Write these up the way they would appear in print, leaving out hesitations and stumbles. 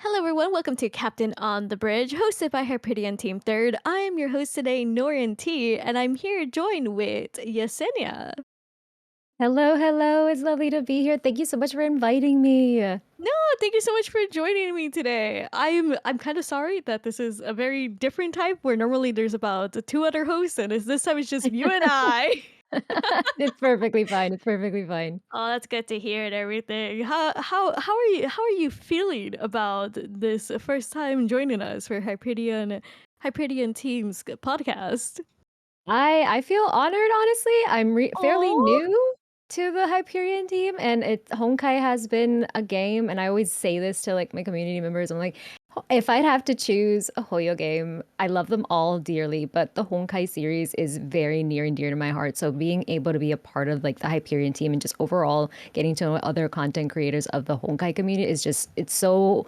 Hello, everyone. Welcome to Captain on the Bridge, hosted by Hyperion Team Third. I am your host today, Nohr Tea, and I'm here joined with Yessenia. Hello, hello. It's lovely to be here. Thank you so much for inviting me. No, thank you so much for joining me today. I'm kind of sorry that this is a very different type where normally there's about two other hosts, and this time it's just you and I. It's perfectly fine. It's perfectly fine. Oh, that's good to hear and everything. How are you feeling about this first time joining us for Hyperion Team's podcast? I feel honored, honestly. I'm fairly Oh. new to the Hyperion team, and Honkai has been a game, and I always say this to like my community members. I'm like, if I'd have to choose a Hoyo game, I love them all dearly, but the Honkai series is very near and dear to my heart. So being able to be a part of like the Hyperion team and just overall getting to know other content creators of the Honkai community is just it's so.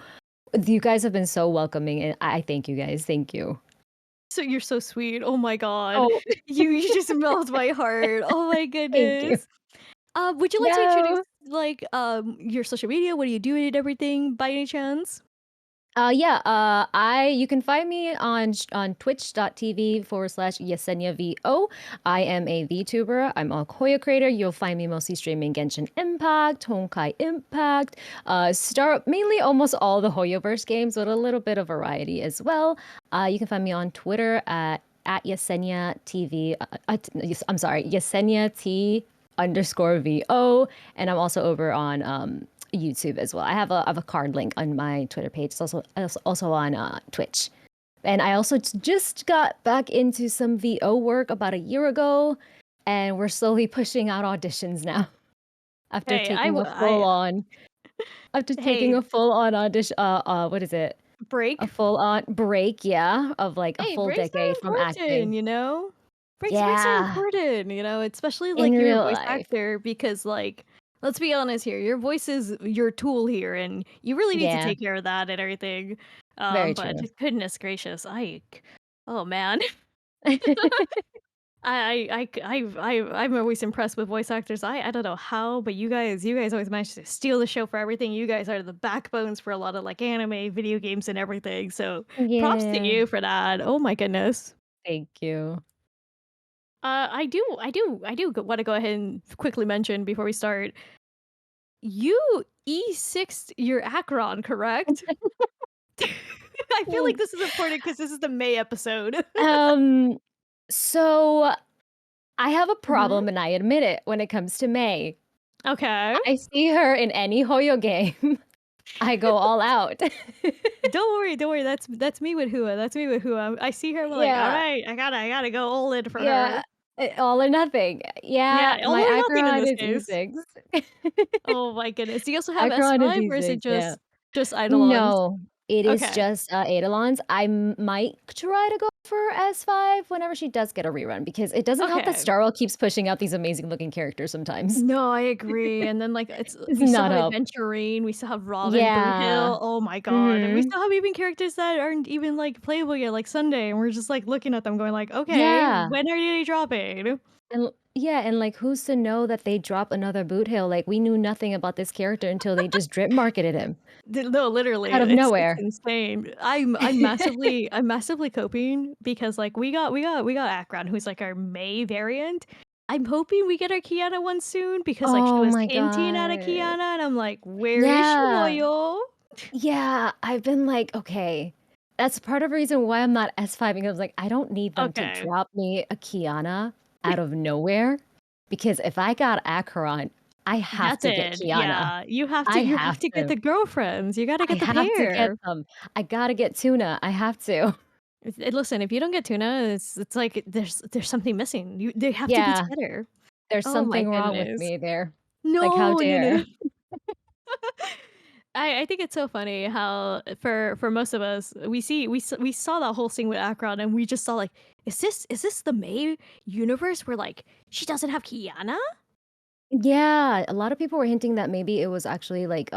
You guys have been so welcoming, and I thank you guys. Thank you. So you're so sweet. Oh my god. Oh, You just melt my heart. Oh my thank you. goodness. Would you like to introduce No. like your social media? What are you doing and everything by any chance? Yeah, I you can find me on twitch.tv/YeseniaVO. I am a VTuber. I'm a Koya creator. You'll find me mostly streaming Genshin Impact, Honkai Impact, star mainly almost all the HoYoverse games with a little bit of variety as well. You can find me on Twitter at Yesenia TV. I'm sorry, Yesenia T underscore VO, and I'm also over on YouTube as well. I have a card link on my Twitter page. It's also on Twitch. And I also just got back into some VO work about a year ago, and we're slowly pushing out auditions now after Hey, taking a full on hey, audition what is it? A break. full on break, yeah, of like a Hey, full breaks are decade from important, acting. you know? Breaks are Yeah, important, especially in like you're a real voice life. actor because like let's be honest here, your voice is your tool here and you really need to Yeah, take care of that and everything. very But true. goodness gracious, oh man. I'm always impressed with voice actors. I don't know how, but you guys always manage to steal the show for everything. You guys are the backbones for a lot of like anime, video games, and everything. So props to Yeah, you for that. Oh my goodness. thank you. I do want to go ahead and quickly mention before we start. You E6'd your Acheron, correct? I feel like this is important because this is the May episode. Um, so I have a Mhm. problem and I admit it when it comes to Mei. Okay. I see her in any Hoyo game, I go all out. Don't worry, that's me with Hua, that's me with Hua. I see her, I'm like, Yeah, "Alright, I gotta go all in for her." yeah, all or nothing. Yeah, Yeah, all my or nothing in Acheron this is case. E6. Oh my goodness. Do you also have Acheron is S5 or is it E6, yeah. just Eidolons? No, it is Okay, just, Eidolons. Might try to go for S5 whenever she does get a rerun, because it doesn't help that okay. Starwell keeps pushing out these amazing looking characters sometimes. No, I agree, and then, like, Does we still not have help. Aventurine, we still have Robin Boot Yeah. Hill, oh my god, and we Mhm. still have even characters that aren't even, like, playable yet, like Sunday, and we're just, like, looking at them going like, "Okay, Yeah. when are they dropping?" And like, who's to know that they drop another boot hill? Like, we knew nothing about this character until they just drip marketed him No, literally, out of it's nowhere. insane. I'm massively coping because, like, we got Acheron, who's, like, our May variant. I'm hoping we get our Kiana one soon because, like, she Oh was my hinting at a god. Kiana, and I'm like, "Where is she, Yeah. loyal?" Yeah, I've been like, "Okay." That's part of the reason why I'm not S5 because, like, I don't need them to Okay. drop me a Kiana out of nowhere, because if I got Acheron, I have That's to get it, Kiana. yeah. You have to I you have have to get to. the girlfriends, you gotta I get the have to get pair. them. I gotta get Tuna. I have to. Listen, if you don't get tuna, it's like there's something missing. They have to be Yeah, together. there's Oh my something wrong with goodness. me there. Like, how No, no, no. dare. I think it's so funny how for most of us, we saw that whole thing with Akron and we just saw like, is this the May universe where like she doesn't have Kiana? Yeah, a lot of people were hinting that maybe it was actually like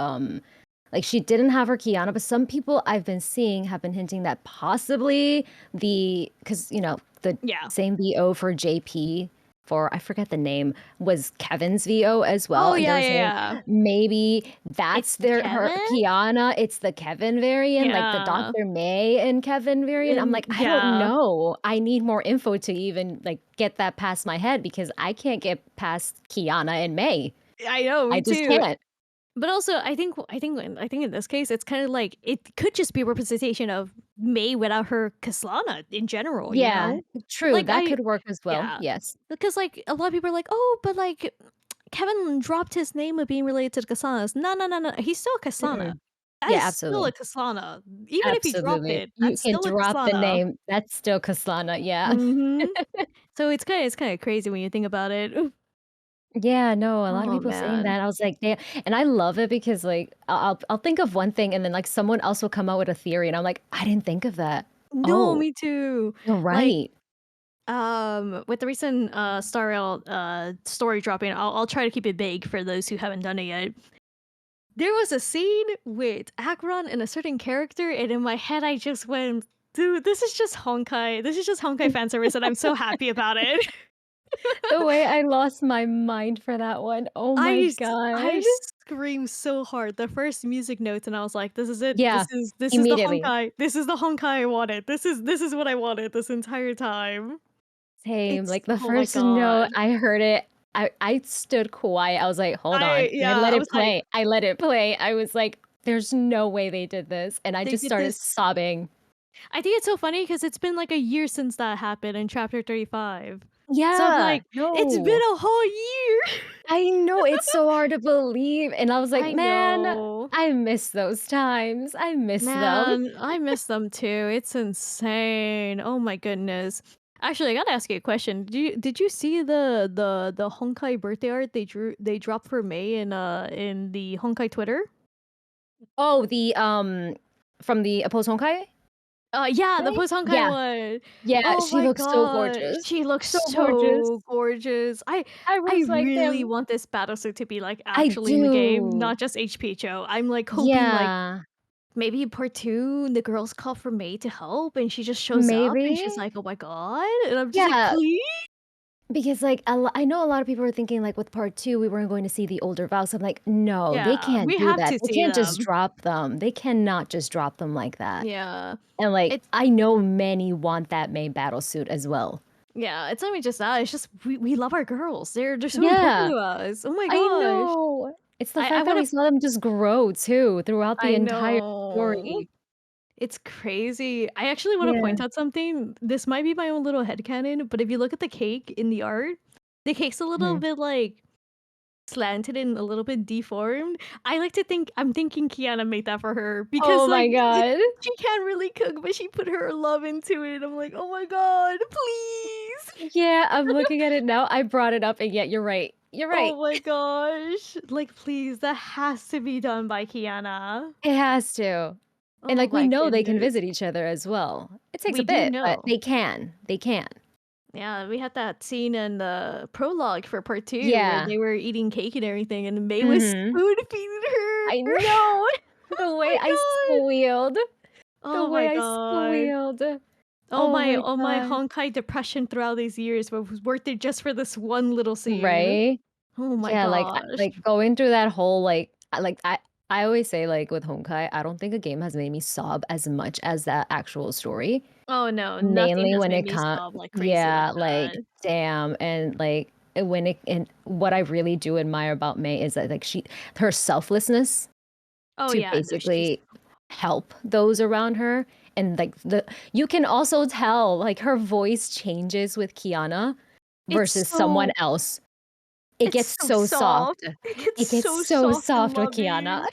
she didn't have her Kiana, but some people I've been seeing have been hinting that possibly because the Yeah. same BO for JP for, I forget the name, was Kevin's VO as well, Oh, and they yeah, were yeah, saying yeah. maybe It's that's the her Kevin? Kiana, it's the Kevin variant, like the Yeah. Dr. Mei and Kevin variant. I'm And like, I don't yeah. know. I need more info to even like get that past my head because I can't get past Kiana and Mei. I know, I me just too. can't. But also, I think in this case, it's kind of like it could just be a representation of Mei without her Kaslana in general, you Yeah, know? true. Like That could work as well. yeah, Yes. because like a lot of people are like, oh, but like Kevin dropped his name of being related to the Kaslanas. No, no, no, no. He's still a Kaslana. Mm-mm. That Yeah, is still a absolutely. Kaslana. Even if he dropped Absolutely. it, You that's can still a drop the Kaslana. name. That's still Kaslana. Yeah. Hmm. So it's kind of crazy when you think about it. Yeah, no, a lot of Oh people saying man. that. I was like, "Damn," and I love it because, like, I'll think of one thing and then, like, someone else will come out with a theory, and I'm like, "I didn't think of that." No, Oh, me too. you're Like right. with the recent Star Rail story dropping, I'll try to keep it vague for those who haven't done it yet. There was a scene with Acheron and a certain character, and in my head I just went, dude, this is just Honkai. This is just Honkai fan service, and I'm so happy about it. The way I lost my mind for that one. Oh my I god. screamed so hard the first music notes, and I was like, "This is it. Yeah, This is the immediately. Honkai. This is the Honkai I wanted. This is what I wanted this entire time." Same, It's like, the oh my first note god. I heard it, I stood quiet. I was like, "Hold on." I And I yeah, let I it was like, play. I let it play. I was like, "There's no way they did this," and I they just did started this. sobbing. I think it's so funny because it's been like a year since that happened in chapter 35. So I'm Yeah, like, it's been no. a whole year. I know, it's so hard to believe, and I was like, I "Man, know. I miss those times. I miss them." Man, I miss them too. It's insane. Oh my goodness. Actually, I gotta ask you a question. Did you see the Honkai birthday art they dropped for May in the Honkai Twitter? Oh, from the Opposed Honkai Yeah, the thing? post Honkai Yeah, one. yeah, Oh she my looks so god, gorgeous. she looks So gorgeous. so gorgeous. I I was like, really "Damn." want this battlesuit to be like I actually in the game, do. not just HPHO. I'm like hoping like Yeah, maybe in part 2 the girls call for May to help and she just shows up and maybe? she's like, "Oh my god." And I'm just like, Yeah, "Please?" because, like, I know a lot of people are thinking, like, with part 2, we weren't going to see the older Vows. I'm like, "No, they Yeah, can't we do have that. to They see can't just them. drop them. They cannot just drop them like that." Yeah. And, like, It's I know many want that main battle suit as well. yeah, it's not even just that, it's just we love our girls. They're so important Yeah, to us. Oh my I gosh. know. It's the I fact that wanna we saw them just grow too throughout the I entire know. story. It's crazy. I actually wanna Yeah. point out something. This might be my own little headcanon, but if you look at the cake in the art, the cake's a little Mhm. bit, like, slanted and a little bit deformed. I'm thinking Kiana made that for her because, Oh like, my god. she can't really cook, but she put her love into it. I'm like, "Oh my god, please." Yeah, I'm looking at it now. I brought it up, and yet you're right. You're right. Oh my gosh. Like, please, that has to be done by Kiana. It has to. And, Oh like, we my know they can goodness. visit each other as well. It takes a We do bit, but know. they can. They can. Yeah, we had that scene in the prologue for part 2 where Yeah. they were eating cake and everything, and Mei was Mhm. spoon feeding her. I know. The way Oh I my god. squealed. The Oh way my I god. squealed. Oh my Oh my god. Honkai depression throughout these years was worth it just for this one little scene. Right? Oh my Yeah, gosh. like, going through that whole, I always say, like, with Honkai, I don't think a game has made me sob as much as that actual story. Oh no, nothing Mainly has when made it me comes, sob like crazy like yeah, like, that. damn, and, like, when it and what I really do admire about Mei is that, like, her selflessness Oh to yeah, no, she's basically help those around her, and, like, you can also tell, like, her voice changes with Kiana it's versus someone so else. It it's gets so so soft. soft. It gets It gets so so soft and soft with loving. Kiana.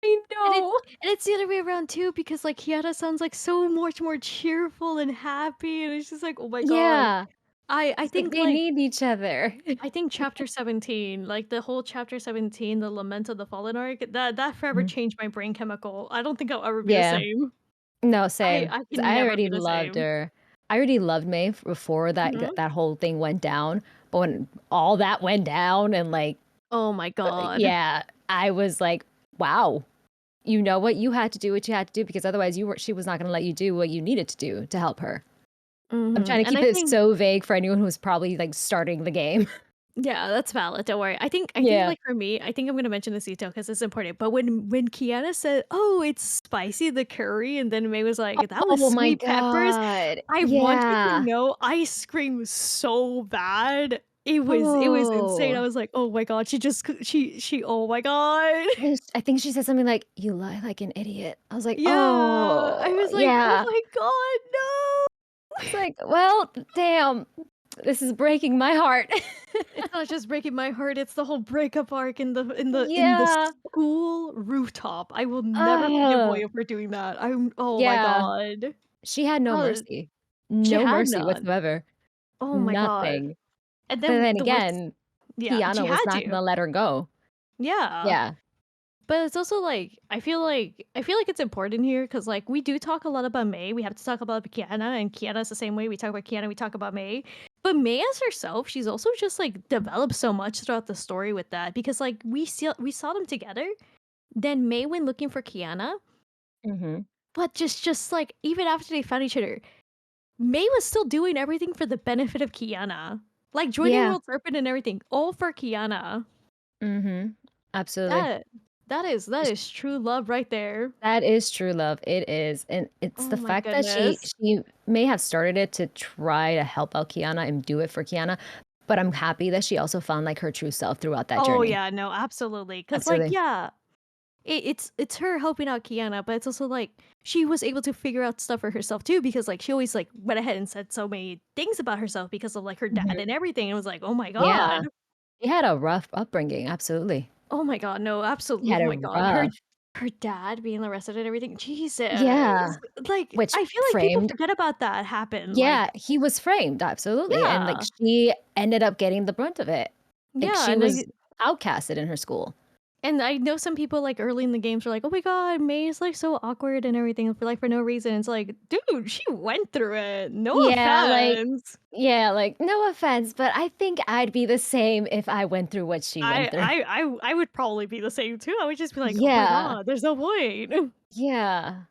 I And it's know. and it's the other way around too because, like, Kiara sounds, like, so much more cheerful and happy, and it's just like, "Oh my god." Yeah. I It's like think, they like need each other. I think chapter 17, like, the whole chapter 17, the Lament of the Fallen arc, that forever Mhm. changed my brain chemical. I don't think I'll ever be the Yeah. same. No, same. I 'Cause can I never already be the loved same. her. I already loved May before Mhm. that whole thing went down, but when all that went down and, like, Oh my god. yeah, I was like, "Wow, you know what? You had to do what you had to do because otherwise she was not gonna let you do what you needed to do to help her." I'm trying to And keep I it think so vague for anyone who's probably, like, starting the game. yeah, that's valid, don't worry. I think, Yeah. like, for me, I think I'm gonna mention this detail because it's important, but when Kiana said, "Oh, it's spicy, the curry," and then Mei was like, "That was Oh my sweet peppers," god. I want you to Yeah. know I screamed so bad. It was insane. Oh. I was like, "Oh my god, she just c she oh my god." I think she said something like, "You lie like an idiot." I was like, Yeah, I "Oh, was like, "Oh yeah." my god, no." It's like, "Well, damn, this is breaking my heart." It's not just breaking my heart, it's the whole breakup arc in the Yeah. school rooftop. I will never forgive Ugh. Moya for doing that. I'm oh my Yeah. god. She had no Uh, mercy. she No had mercy none. whatsoever. Oh my god. Nothing. And But then then the worst again, yeah, she Kiana was had not to. gonna let her go. Yeah. Yeah. But it's also like I feel like it's important here because like we do talk a lot about Mei. We have to talk about Kiana, and Kiana's the same way. We talk about Kiana, we talk about Mei. But Mei as herself, she's also just like developed so much throughout the story with that because like we saw them together. Then Mei went looking for Kiana, Mhm. but just like even after they found each other, Mei was still doing everything for the benefit of Kiana, like joining Yeah. World Serpent and everything, all for Kiana. Mhm. Absolutely. That that is true love right there. That is true love, it is, and it's Oh the my fact that goodness. she may have started it to try to help out Kiana and do it for Kiana, but I'm happy that she also found, like, her true self throughout that Oh journey. yeah, no, absolutely. Cause like, Absolutely. yeah, it's her helping out Kiana, but it's also like she was able to figure out stuff for herself too, because like she always like went ahead and said so many things about herself because of like her dad Mhm. and everything. It was like, oh my god. Yeah. She had a rough upbringing, absolutely. Oh my god, no, She absolutely. had Oh it my god. Her rough. her dad being arrested and everything. Yeah. Jesus. Like, Which I feel like people framed forget about that happened. Yeah, Like, he was framed, absolutely, and, like, yeah. she ended up getting the brunt of it. Like, Yeah, she was outcasted in her school. and I know some people like early in the games were like, "Oh my god, May is like so awkward and everything for like for no reason." It's like, dude, she went through it. No Yeah, like offense. yeah, like, no offense, but I think I'd be the same if I went through what she I went through. I I would probably be the same too. I would just be like, "Oh my Yeah. god, there's no point." Yeah.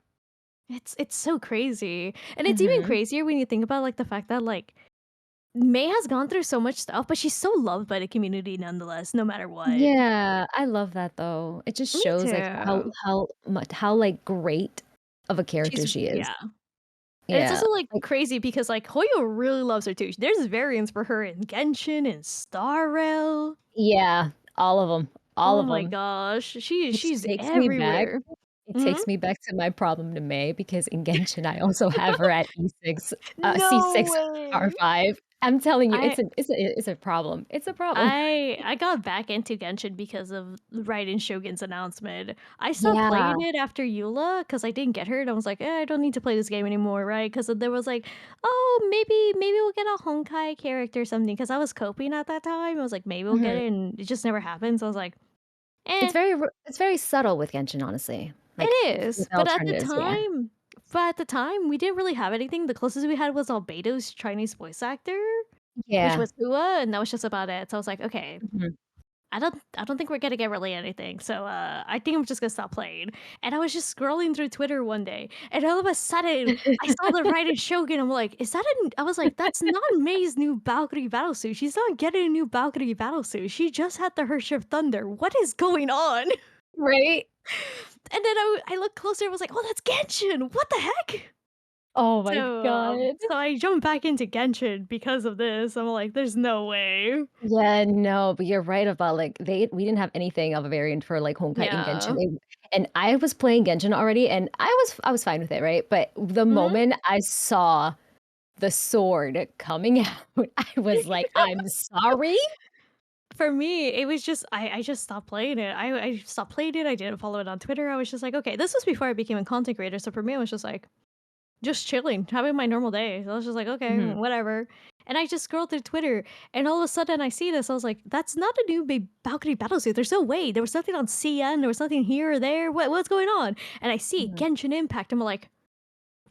It's so crazy. And it's even Mhm. crazier when you think about like the fact that like May has gone through so much stuff, but she's so loved by the community nonetheless, no matter what. Yeah, I love that though. It just Me shows, like, too. how, like, great of a character She's she is. yeah. And it's Yeah. also, like, Like crazy because, like, Hoyo really loves her too. There's variants for her in Genshin and Star Rail. yeah, all of them, all Oh of my them. gosh, Which she's takes me back everywhere. it Mhm. takes me back to my problem to May because in Genshin, I also have her at E6, No C6 way. R5. I'm telling you, I it's a problem. It's a problem. I got back into Genshin because of Raiden Shogun's announcement. I stopped Yeah. playing it after Eula because I didn't get her, and I was like, I don't need to play this game anymore, right? Because there was like, oh, maybe we'll get a Honkai character or something. Because I was coping at that time. I was like, maybe we'll get Mhm. it, and it just never happened. So I was like, eh. It's very subtle with Genshin, honestly. Like, It is, with alternatives, yeah. but at the time, we didn't really have anything. The closest we had was Albedo's Chinese voice actor, which Yeah. was Hua, and that was just about it. So I was like, "Okay, Mhm. I don't think we're gonna get really anything." So, I think I'm just gonna stop playing. And I was just scrolling through Twitter one day, and all of a sudden, I saw the Raiden Shogun. I'm like, "Is that an?" I was like, "That's not Mei's new Valkyrie battlesuit. She's not getting a new Valkyrie battlesuit. She just had the Hearse of Thunder. What is going on?" Right? And then I looked closer and was like, "Oh, that's Genshin! What the heck?" Oh my So, god. so I jumped back into Genshin because of this. I'm like, "There's no way." Yeah, no, but you're right about, like, we didn't have anything of a variant for, like, Honkai in Genshin, Yeah. and I was playing Genshin already, and I was fine with it, right? But the Mhm. moment I saw the sword coming out, I was like, "I'm sorry?" For me, it was just I just stopped playing it. I stopped playing it. I didn't follow it on Twitter. I was just like, "Okay." This was before I became a content creator, so for me, it was just like, just chilling, having my normal day. So I was just like, "Okay, Mhm. whatever." And I just scrolled through Twitter, and all of a sudden I see this. I was like, "That's not a new Valkyrie battlesuit. There's no way. There was nothing on CN. There was nothing here or there. What's going on?" And I see Mhm. Genshin Impact. I'm like,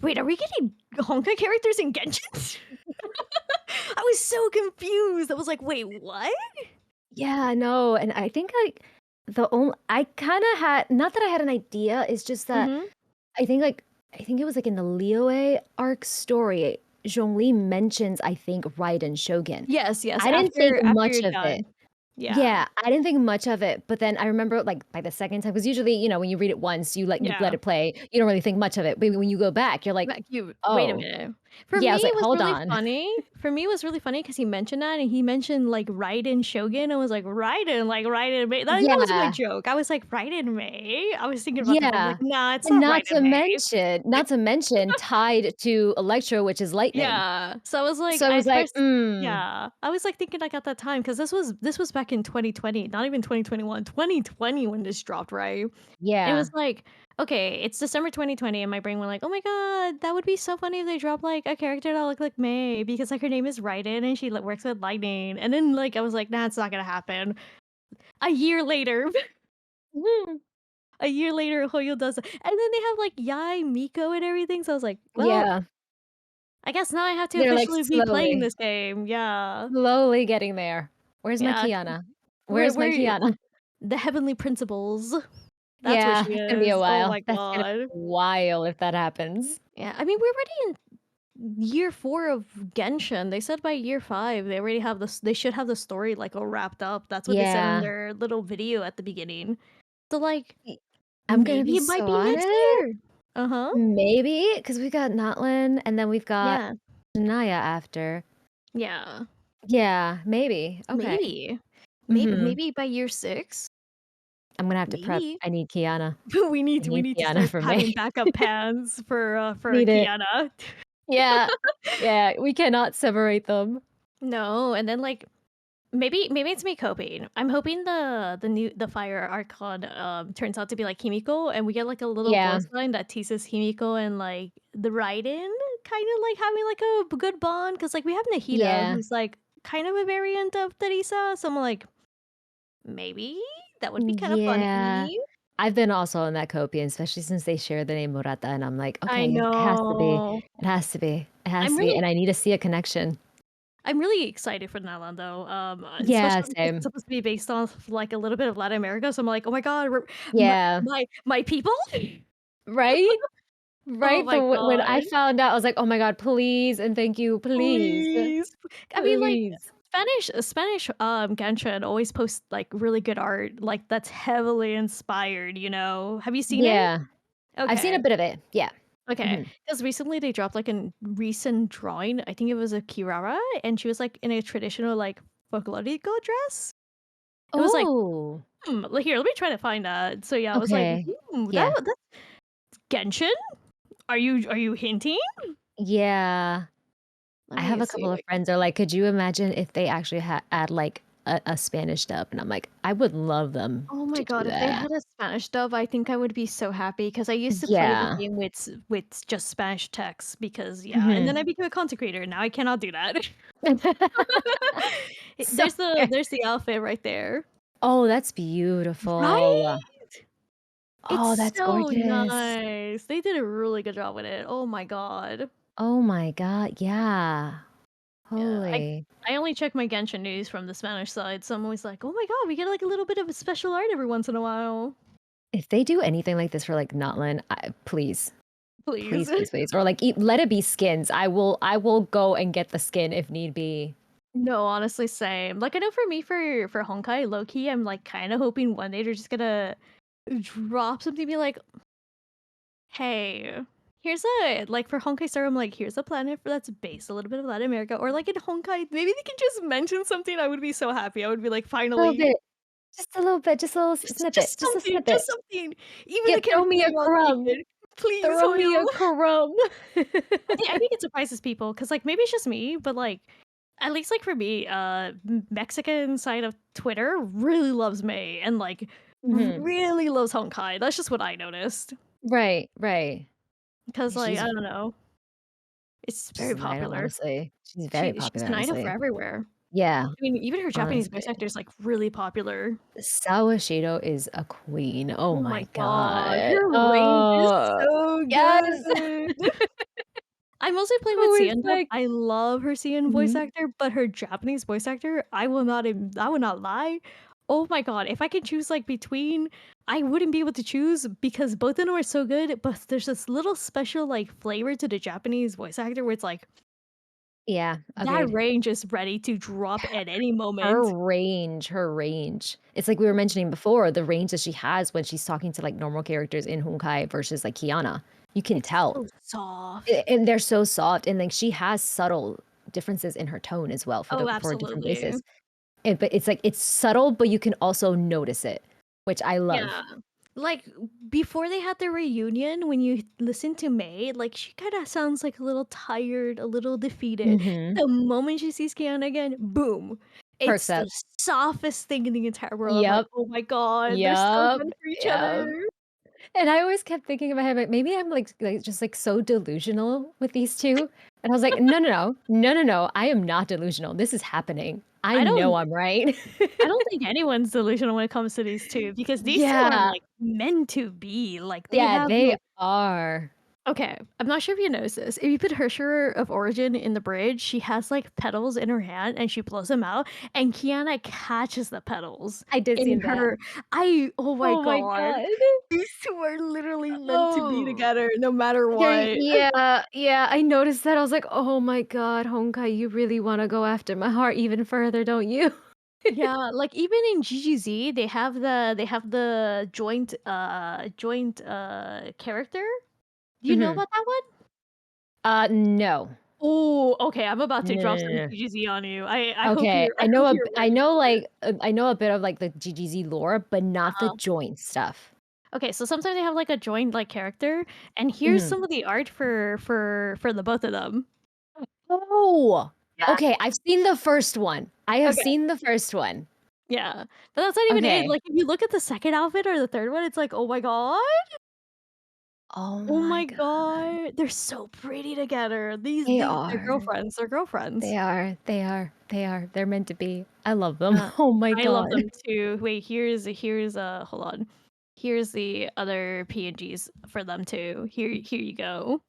"Wait, are we getting Honkai characters in Genshin?" I was so confused. I was like, "Wait, what?" Yeah, no, and I think, like, the only I kinda had not that I had an idea, it's just that Mhm. I think, like I think it was, like, in the Liyue arc story, Zhongli mentions, I think, Raiden Shogun. Yes, yes, I didn't think after much you're of it. done. Yeah. Yeah, I didn't think much of it, but then I remember, like, by the second time, because usually, when you read it once, you let Yeah. it play, you don't really think much of it, but when you go back, you're like, Like, you wait a "Oh." minute. For Yeah, I me, was like, it was "Hold really on." funny. For me, it was really funny because he mentioned that, and he mentioned, like, Raiden Shogun. I was like, "Raiden, like, Raiden Mei." That was my Yeah, joke. I was like, "Raiden Mei?" I was thinking about that, but I'm like, yeah, "Nah, it's and not Raiden Mei." not to mention tied to Electro, which is lightning. Yeah. So I was like, So I was at like, first "Mm, yeah. I was, like, thinking, like, at that time because this was back in 2020, not even 2021, 2020 when this dropped, right? It was yeah, like, okay, it's December 2020, and my brain went like, "Oh my god, that would be so funny if they drop, like, a character that looked like Mei because, like, her name is Raiden and she, like, works with lightning." And then, like, I was like, "Nah, it's not gonna happen." A year later, mhm." a year later, Hoyo does it, and then they have, like, Yai, Miko, and everything, so I was like, "Well, Yeah, I guess now I have to they're, like, officially be playing slowly, this game." Yeah. slowly getting there. Where's my Yeah. Kiana? We're Where's my we're Kiana? the heavenly principles. That's what Yeah, she it's gonna be a is. Oh while. my That's gonna god. be a while if that happens. Yeah, I mean, we're already in year 4 of Genshin. They said by year 5, they already have this they should have the story, like, all wrapped up. That's what they said in Yeah. their little video at the beginning. So, like, Y I'm gonna maybe be it might so be next honest, year. Uh-huh. maybe, because we got Notlin, and then we've got Yeah. Naya after. Yeah. Yeah, maybe, okay. Maybe. Maybe Mhm. maybe by year 6? I'm gonna have to prep. Maybe. I need Kiana. I We need need to Kiana start for having me. backup pans for Need it. Kiana. Yeah. Yeah, we cannot separate them. No, and then, like, maybe it's me coping. I'm hoping the fire Archon, turns out to be like Himiko, and we get, like, a little Yeah, voice line that teases Himiko and, like, the Raiden kinda, like, having, like, a good bond because, like, we have Nahida, yeah. who's, like, kind of a variant of Teresa, so I'm like, "Maybe? That would be kinda Yeah. funny." I've been also in that Copian, especially since they share the name Murata, and I'm like, I "Okay, it has to be. know. It has to be. It has I'm to be," really and I need to see a connection. I'm really excited for that one though, Yeah, especially because it's same. supposed to be based off, like, a little bit of Latin America, so I'm like, "Oh my god, we're Yeah. my people?" Right? Oh Right? my When I god. found out, I was like, "Oh my god, please and thank you, please, Please. I mean, like, please." Spanish, Genshin always posts, like, really good art, like, that's heavily inspired, you know? Have you seen it? Yeah. I've seen Okay. a bit of it. Yeah. Okay. Mhm. Because recently they dropped, like, a recent drawing, I think it was a Kirara, and she was, like, in a traditional, like, folklorico dress. It was like, Oh, Here, let me try to find that." So, yeah, I was like, okay. Yeah. that's Genshin? Are you hinting?" Yeah. Let I me have a couple see, of like, friends are like, "Could you imagine if they actually add, like, a Spanish dub?" And I'm like, "I would love them oh my to do god, if they that." had a Spanish dub, I think I would be so happy because I used to play the Yeah. game with just Spanish text because yeah, and then Mhm. I became a content creator, now I cannot do that. So fair. There's the outfit right there. Oh, that's Right? beautiful. Oh, It's that's so gorgeous. nice. They did a really good job with it. Oh my god. Oh my god, yeah. Yeah, Holy. I only check my Genshin news from the Spanish side, so I'm always like, "Oh my god, we get, like, a little bit of special art every once in a while." If they do anything like this for, like, Notlin, please. Please. Please, please, please, or, like, let it be skins. I will go and get the skin if need be. No, honestly, same. Like, I know for me, for Honkai, low key, I'm, like, kinda hoping one day they're just gonna drop something, be like, "Hey, here's a" like, for Honkai Star, I'm like, "Here's a planet that's based a little bit of Latin America," or, like, in Honkai, maybe they can just mention something, I would be so happy. I would be like, A little "Finally, bit. Just a little bit, just a little snippet, just a just snippet. something." Even Yeah, the throw character me a name, I'll take crumb. it. Please, Throw me Hoyo. a crumb. I think it surprises people because, like, maybe it's just me, but, like, at least, like, for me, Mexican side of Twitter really loves Mei and, like, Mhm. really loves Honkai. That's just what I noticed. Right, right. Because, Yeah, like, I don't know, it's she's very an idol, popular. honestly. She's very She's popular, an idol for honestly. everywhere. Yeah, I mean, even her Japanese honestly. voice actor is, like, really popular. Sawashido is a queen. Oh Oh my my god, god. her range is Oh, so yes. good. I mostly play with Always CN dub. like I love her CN voice mhm. actor, but her Japanese voice actor, I will not lie. Oh my god, if I could choose, like, between I wouldn't be able to choose because both of them are so good, but there's this little special, like, flavor to the Japanese voice actor where it's like, Yeah, That agreed. range is ready to drop at any Her moment. range, her range. It's like we were mentioning before, the range that she has when she's talking to, like, normal characters in Honkai versus, like, Kiana. You can It's tell. so soft. And they're so soft, and, like, she has subtle differences in her tone as well Oh, for different absolutely. races. But it's like it's subtle, but you can also notice it, which I love. Yeah. Like, before they had their reunion, when you listen to Mei, like, she kinda sounds, like, a little tired, a little defeated. Mhm. The moment she sees Kiana again, boom! Perks It's the up. softest thing in the entire world. I'm like, Yep. "Oh my god, they're so Yep. good for each Yep. other." And I always kept thinking in my head, like, maybe I'm, just, like, so delusional with these 2, and I was like, "No, no, no. No, no, no. I am not delusional. This is happening. I I know don't I'm right." I don't think anyone's delusional when it comes to these 2 because these 2 are, Yeah. like, meant to be, like, they Yeah, have, they like are. okay, I'm not sure if you noticed this. If you put Hersher of Origin in the bridge, she has, like, petals in her hand, and she blows them out, and Kiana catches the petals I did in see that. her oh my Oh my god. god. These 2 are literally meant to be Oh. together no matter what. Yeah, yeah, I noticed that. I was like, "Oh my god, Honkai, you really wanna go after my heart even further, don't you?" Yeah, like, even in GGZ, they have the character. Do you know Mhm. about that one? No. Oh, okay, I'm about to No, drop no, some no, no. GGZ on you. Okay, I hope you're I ready know, for it. like, I know a bit of, like, the GGZ lore, but not the Uh-huh. joint stuff. Okay, so sometimes they have, like, a joined, like, character, and here's Mhm. some of the art for the both of them. Oh! Yeah. Okay, I've seen the first one. I have Okay, seen the first one. yeah. But that's not even it, Okay. like, if you look at the 2nd outfit or the 3rd one, it's like, "Oh my god. Oh Oh my my god. god." They're so pretty together. They They're are. girlfriends, they're girlfriends. They are. They are. They are. They're meant to be. I love them. Yeah. Oh my I love god. them too. Wait, hold on. Here's the other PNGs for them too. Here you go.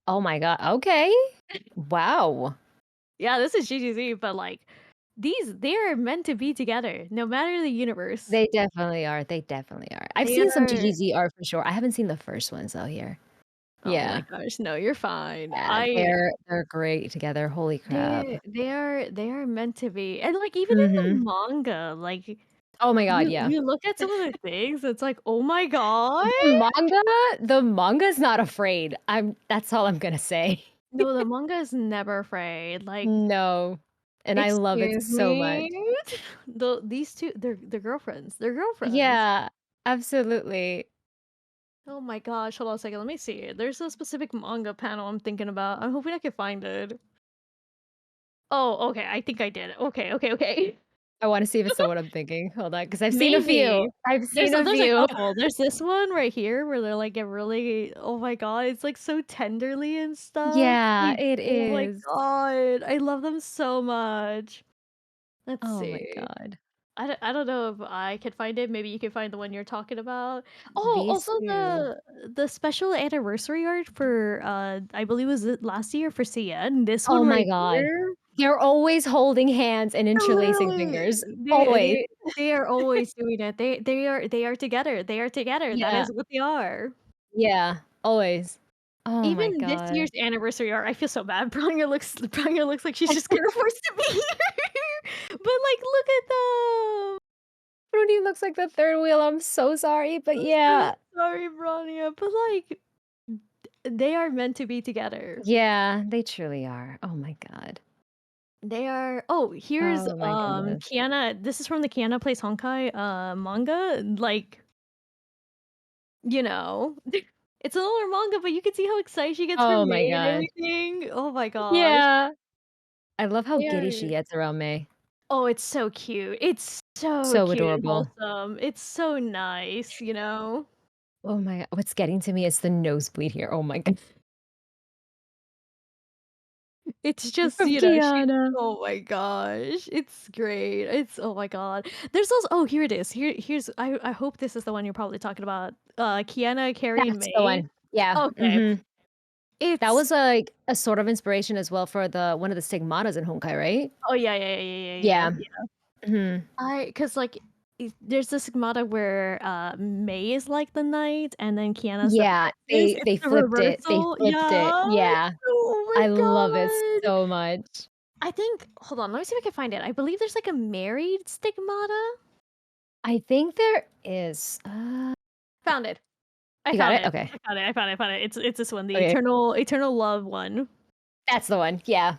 Oh my god. Okay. Wow. Yeah, this is GGZ, but, like, they are meant to be together, no matter the universe. They definitely are. They definitely are. I've They seen some are GGZ art for sure. I haven't seen the first ones though here. oh my Yeah. gosh, no, you're fine. Yeah, they're great together. Holy crap. They are meant to be, and, like, even in Mhm. the manga, like, Oh my god, yeah. you look at some of the things, it's like, "Oh my god." The manga's not afraid. That's all I'm gonna say. No, the manga is never afraid, like, No. And I love it "Excuse so much. me?" These 2, they're girlfriends, they're girlfriends. Yeah, absolutely. Oh my gosh, hold on a second, let me see. There's a specific manga panel I'm thinking about. I'm hoping I can find it. Oh, okay, I think I did. Okay, okay, okay. I wanna see if it's the one I'm thinking. Hold on, 'cause I've seen a few. Maybe. I've seen a There's a few. couple. There's this one right here where they're, like, get really oh my god, it's, like, so tenderly and stuff. Yeah, Like, it oh my is. god, I love them so much. Let's Oh my see. god. I don't know if I can find it, maybe you can find the one you're talking about. Oh, These also 2. the special anniversary art for, I believe was it last year for CN, this one Oh my right god. here. They're always holding hands and interlacing Literally, fingers. Always. they are always doing it. They are together. They are together. That Yeah. is what they are. Yeah, always. Oh my Even this god. year's anniversary art, I feel so bad. Bronya looks like she's just kinda forced to be here. But, like, look at them. Rudy looks like the 3rd wheel, I'm so sorry, but I'm so yeah. sorry, Bronya, but, like, they are meant to be together. Yeah, they truly are. Oh my god. They are oh, here's, Oh my goodness. Kiana this is from the Kiana Plays Honkai, manga, like, you know, it's an older manga, but you can see how excited she gets for Oh my Mei and god. everything. Oh my gosh. Yeah. I love how They giddy she are gets around May. oh, it's so cute. It's so So cute and adorable. wholesome. It's so nice, you know? Oh my what's getting to me is the nosebleed here. Oh my god. It's just, From you know, she Kiana. oh my gosh, it's great. It's oh my god. There's also oh, here it is. Here's I hope this is the one you're probably talking about. Kiana carrying That's the Mei. one. Yeah, Okay. mhm. That It's was, like, a sort of inspiration as well for the one of the stigmatas in Honkai, right? oh, yeah, yeah, yeah, yeah, yeah, Yeah. yeah. Mhm. Cause like, there's this Sigmata where, Mei is like the knight, and then Kiana's the Yeah, princess. It's they the flipped it. They reversal. flipped it. Yeah. Yeah. Oh I my love it god! so much. I think hold on, let me see if I can find it. I believe there's, like, a married stigmata? I think there is, Found it. I you got found it? it. Okay. I found it. It's this one, the Okay. eternal love one. That's the one, yeah.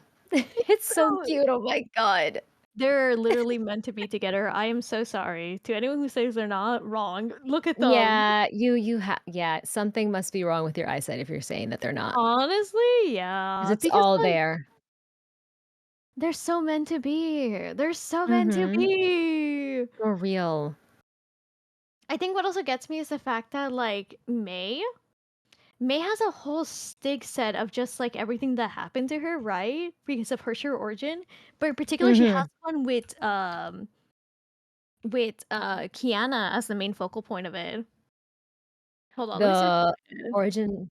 It's so So cute, oh my god. they're literally meant to be together. I am so sorry. To anyone who says they're not, wrong. Look at them. Yeah, yeah, something must be wrong with your eyesight if you're saying that they're not, Honestly, 'cause yeah, it's because, all like, there. they're so meant to be. They're so meant to Mhm. be. For real. I think what also gets me is the fact that, like, Mei has a whole stig set of just, like, everything that happened to her, right? Because of her true origin, but in particular, she has Mhm. one with, Kiana as the main focal point of it. Hold on, let me see if I The can find it. origin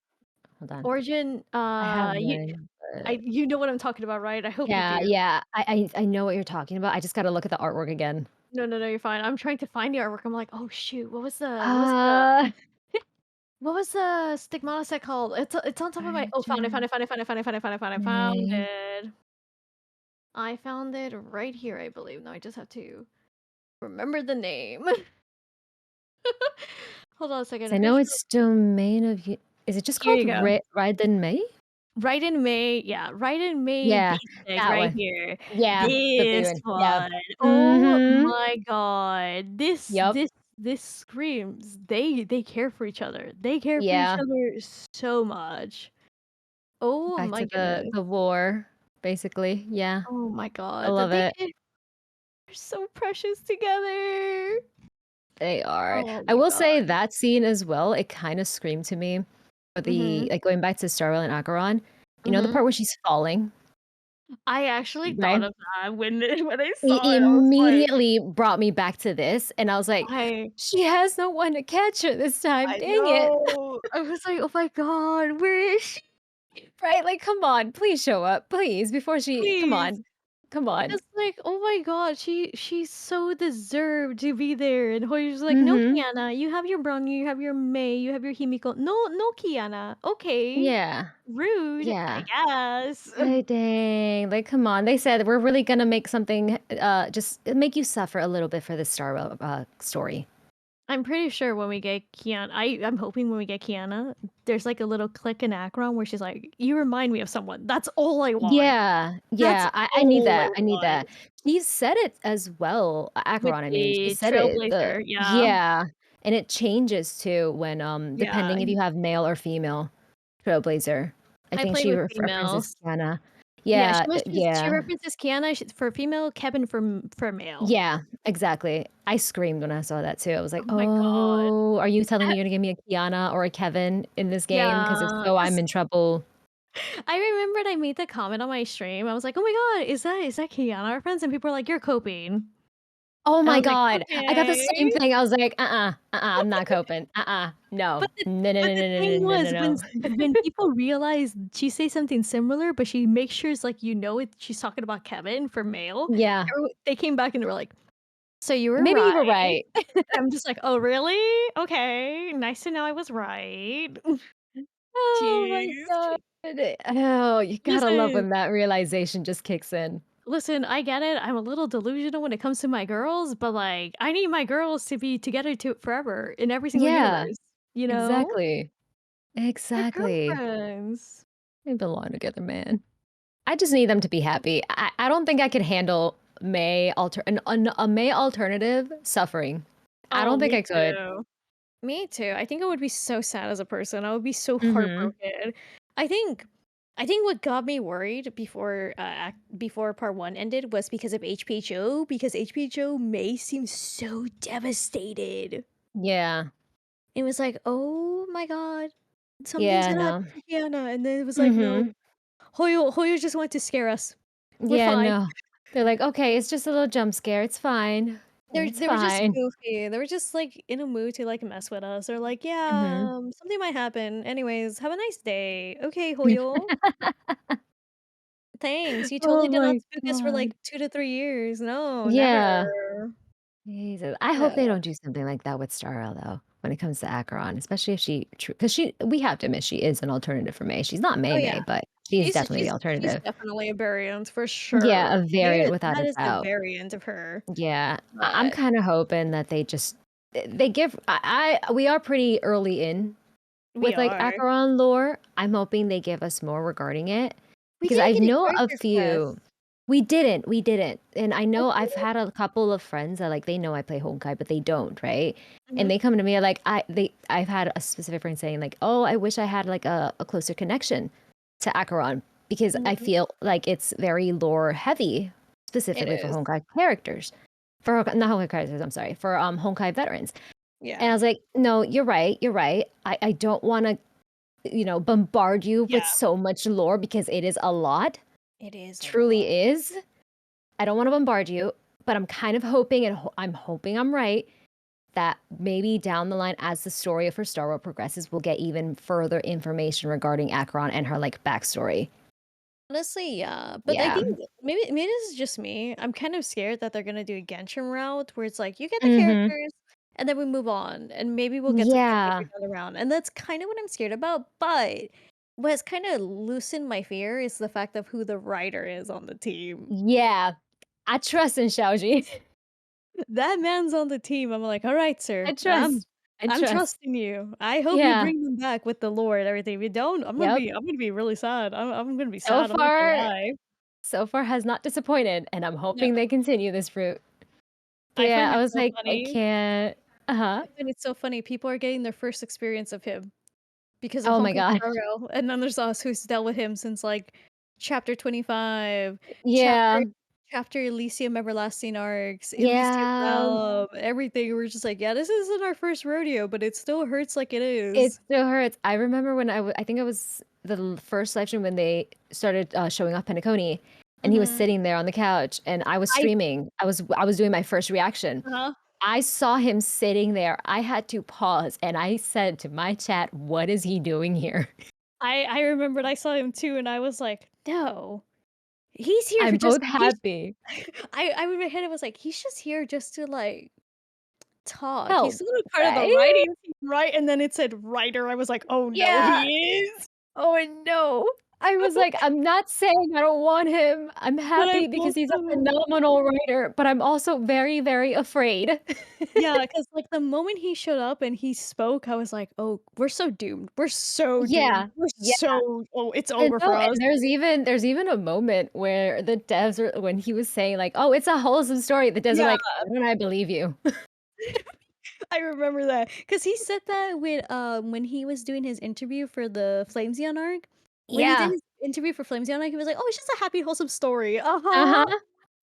hold on. Origin, I have you one, but you know what I'm talking about, right? I hope you yeah, do. yeah, I know what you're talking about, I just gotta look at the artwork again. No, no, no, you're fine. I'm trying to find the artwork. I'm like, "Oh, shoot, Uh, what was the stigmata set called?" It's on top of my oh, found it, found origin it, found it, found it, found it, found it, found it, found it, found May. it. I found it right here, I believe. Now I just have to remember the name. Hold on a second. I know Official it's domain of y is it just here called you go. Raiden Mei? Raiden Mei, yeah, Raiden Mei Yeah, basic that right one. here. Yeah, the big This one. Yeah. one. Oh Mhm. my god. Yep. This screams they care for each other. They care for each Yeah. other so much. Oh Back my to goodness. the war, basically. Yeah, Oh my I god. That love it. they're so precious together. They are. Oh I my will god. say that scene as well, it kinda screamed to me, but Mhm. the like, going back to Starwell and Acheron, you know the Mhm. part where she's falling, I actually thought right? of that when when I It saw it. I was like, immediately brought me back to this, and I was like, I "She has no one to catch her this time, I dang it." know. I was like, "Oh my god, where is she? Right? Like, come on, please show up, please, before she come Please." on, come on. It's like, "Oh my god, she so deserved to be there," and Hoyu's like, "No, Mhm. Kiana, you have your Bronny, you have your Mei, you have your Himiko. No, no, Kiana. Okay. Yeah, Rude, I yeah. guess." Like, dang, like, come on. They said, "We're really gonna make something, just make you suffer a little bit for the Starwell, story." I'm pretty sure when we get Kiana I'm hoping when we get Kiana, there's, like, a little click in Akron where she's like, "You remind me of someone. That's all I want. Yeah, That's yeah, I need all I that, I need that. want." He said it as well, With Acheron, I mean, she the said it, the Trailblazer, yeah. yeah, and it changes too when, Yeah, depending if you have male or female Trailblazer. I I think play she with references females. Kiana. Yeah, Yeah, she yeah. references Kiana sh for female, Kevin for male. Yeah, exactly. I screamed when I saw that too. I was like, Oh my god. "Oh, are you telling I me you're gonna give me a Kiana or a Kevin in this game? Because if yeah, so, I'm 'cause in trouble." I remembered I made the comment on my stream. I was like, "Oh my god, is that Kiana reference?" And people were like, "You're coping." Oh And I my was like, god. I got the "Okay." same thing. I was like, I'm not coping. No. But the No, no, but no, the no, no, thing no, no, was no, no." when people realize she says something similar, but she makes sure it's like, you know it she's talking about Kevin for male, Yeah. they came back and they were like, "So you were Maybe you were right." right. I'm just like, "Oh, really? Okay, nice to know I was right." Oh my Jeez. god. Oh, you gotta love Listen when that realization just kicks in. listen, I get it, I'm a little delusional when it comes to my girls, but, like, I need my girls to be together to forever in every single Yeah, universe, you know? exactly. They're Exactly. girlfriends. They belong together, man. I just need them to be happy. I don't think I could handle a May alternative suffering. I Oh, don't think me I could. too. Me too, I think I would be so sad as a person, I would be so Mhm. heartbroken. I think I think what got me worried before part 1 ended was because of HPHO, because HPHO May seemed so devastated. Yeah. It was like, "Oh my god, something's Yeah, gonna no. happen to Kiana," and then it was like, "No, Mhm. Hoyo just wanted to scare us. We're Yeah, fine." no. They're like, "Okay, it's just a little jump scare. It's fine. It's They were just fine." goofy, they were just, like, in a mood to, like, mess with us. They're like, Mhm. "Yeah, something might happen. Anyways, have a nice day. Okay, Hoyo. Thanks, you totally Oh did not my spook us for, god. like, 2 to 3 years. No, never." Yeah. Jesus. I hope they No. don't do something like that with Starro, though. when it comes to Acheron, especially if because we have to admit she is an alternative for Mei. She's not Oh, Mei yeah. Mei, but she's She's definitely the she's alternative. definitely a variant for Yeah, sure. a variant Yeah, without that a is a doubt. variant of her, Yeah, I'm but kinda hoping that they give we are pretty early in we with, like, are. Acheron lore. I'm hoping they give us more regarding it We because I didn't get a know a character few. quest. We didn't, and I know I've Okay. had a couple of friends that, like, they know I play Honkai, but they don't, right? And Mhm, they come to me like, I've had a specific friend saying like, "Oh, I wish I had, like, a closer connection to Acheron," because I mhm. feel like it's very lore heavy, It specifically for is. Honkai characters. Not Honkai characters, I'm sorry, for, Honkai veterans. And I Yeah. was like, "No, you're right, you're right. I don't wanna, bombard you with Yeah. so much lore because it is a lot, It is a truly lot. is. I don't wanna bombard you, but I'm kind of hoping and I'm hoping I'm right that maybe down the line as the story of her Star World progresses, we'll get even further information regarding Acheron and her, like, backstory." Honestly, yeah, but I Yeah. think maybe this is just me. I'm kind of scared that they're gonna do a Genshin route where it's like you get the Mhm. characters and then we move on, and maybe we'll get something later Yeah. down the round, and that's kind of what I'm scared about. But what's kind of loosened my fear is the fact of who the writer is on the team. Yeah. I trust in Shaoji. That man's on the team. I'm like, all right, I sir, trust. I I'm trust. trusting you. I hope you Yeah. bring them back with the lore and everything. If you don't, Yep. I'm gonna be really sad. I'm gonna be So sad. I'm not gonna far lie. so far has not disappointed, and I'm No, hoping they continue this route. But I yeah, find I it was so like, I funny. can't. Uh-huh. I find it so funny. People are getting their first experience of him because of Oh my Honkai god. Star Rail, and then there's us who's dealt with him since like chapter 25, chapter Yeah. chapter Elysium Everlasting Arcs, Elysium Yeah. Realm, everything. We're just like, yeah, this isn't our first rodeo, but it still hurts like it It is. still hurts. I remember when I think it was the first live stream when they started, showing off Penacony, and he was Mhm. sitting there on the couch, and I was I streaming. I was doing my first reaction. uh I saw him sitting there. I had to pause, and I said to my chat, "What is he doing here?" I remembered I saw him too, and I was like, no, he's here for I'm just both he's. happy. I in my head I was like, he's just here just to like talk. He's Help, still a part of the right? writing team, right? And then it said writer. I was like, "Oh, no, Yeah. he is." Oh, no. I was like, "I'm not saying I don't want him. I'm But I'm happy because he's a also phenomenal writer, but I'm also very, very afraid." yeah, because like, the moment he showed up and he spoke, I was like, "Oh, we're so doomed. We're so doomed. Yeah. We're Yeah. so oh, it's And over no, for us." and there's even a moment where the devs are when he was saying like, "Oh, it's a wholesome story," the devs are Yeah, like, "Why don't I believe you?" I remember that because he said that when he was doing his interview for the Flamezion arc. When he did Yeah. his interview for Flamezion arc, he was like, "Oh, it's just a happy, wholesome story." Uh-huh. Uh-huh.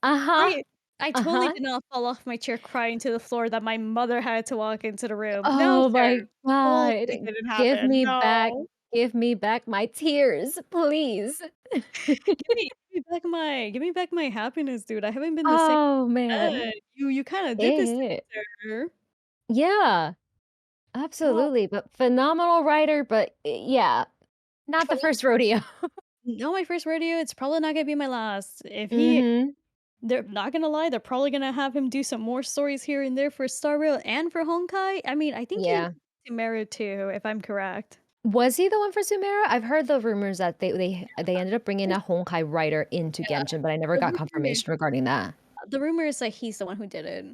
Uh-huh. I I totally Uh-huh. did not fall off my chair crying to the floor that my mother had to walk into the room. No, Oh my sir. god. Totally didn't Give happen. me back No. give me back my tears, please. Give me back my happiness, dude. I haven't been the same Oh, man. since. You kinda did It this to hit. me, sir. Yeah, Oh, absolutely, but phenomenal writer, but, yeah, not the probably first rodeo. not my first rodeo, it's probably not gonna be my last. If he Mhm. they're not gonna lie, they're probably gonna have him do some more stories here and there for Star Rail and for Honkai. I mean, I think he Yeah. Meru too, if I'm correct. Was he the one for Sumeru? I've heard the rumors that they ended up bringing a Honkai writer into Yeah, Genshin, but I never the got rumor confirmation regarding that. the rumor is that he's the one who did it.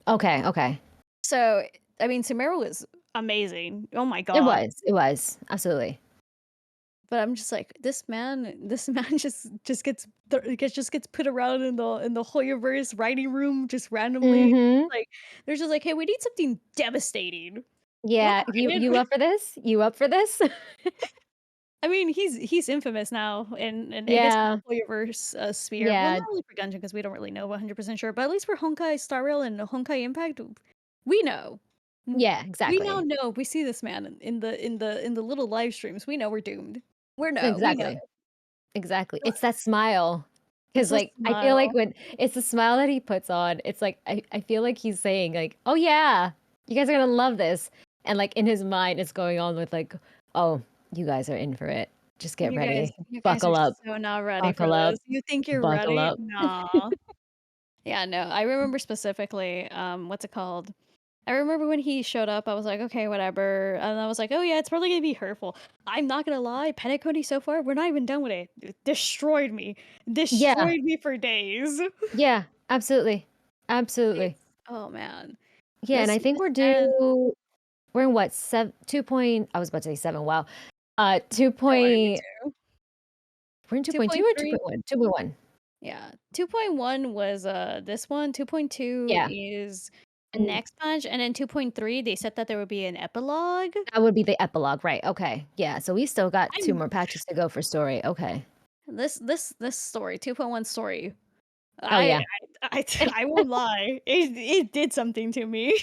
Okay, okay. So, I mean, Sumeru was amazing. Oh my god. It was, absolutely. But I'm just like, this man just gets put around in the HoYoverse writing room just randomly. Mhm. Like, they're just like, "Hey, we need something devastating." What, Yeah, you Raiden? up for this? You up for this? I mean, he's infamous now and I guess in the Yeah, HoYoverse, sphere. Well, yeah, not really for Genshin because we don't really know 100% sure, but at least for Honkai Star Rail and Honkai Impact, we know. Mm, yeah, we now exactly. know if we see this man in the little live streams, we know we're doomed. We know. Exactly, exactly. It's that smile, It's because a like, I feel like smile. when it's the smile that he puts on, it's like, I feel like he's saying like, "Oh, yeah, you guys are gonna love this," and, like, in his mind, it's going on with like, "Oh, you guys are in for it. Just get ready. You guys are Buckle up. so not ready for Buckle up. this. You think you're Buckle ready? up." Nah. Yeah, no, I remember specifically, what's it called? I remember when he showed up, I was like, "Okay, whatever," and I was like, "Oh, yeah, it's probably gonna be hurtful." I'm not gonna lie, Penacony so far, we're not even done with it. It Yeah. destroyed me for days. Yeah, absolutely. Absolutely. It's oh, man. Yeah, and I think This man we're in what, 2 point I was about to say 7, wow. 2 don't worry, me point too. we're in 2.2 or 2.3 2.1? 2.1. yeah, 2.1 was, this one, 2.2 Yeah. is Mm, next patch, and then 2.3, they said that there would be an epilogue. that would be the epilogue, right, okay. Yeah, so we still got 2 I'm more patches to go for story, okay. this story, 2.1 story, Oh, I yeah. I won't lie, it did something to me.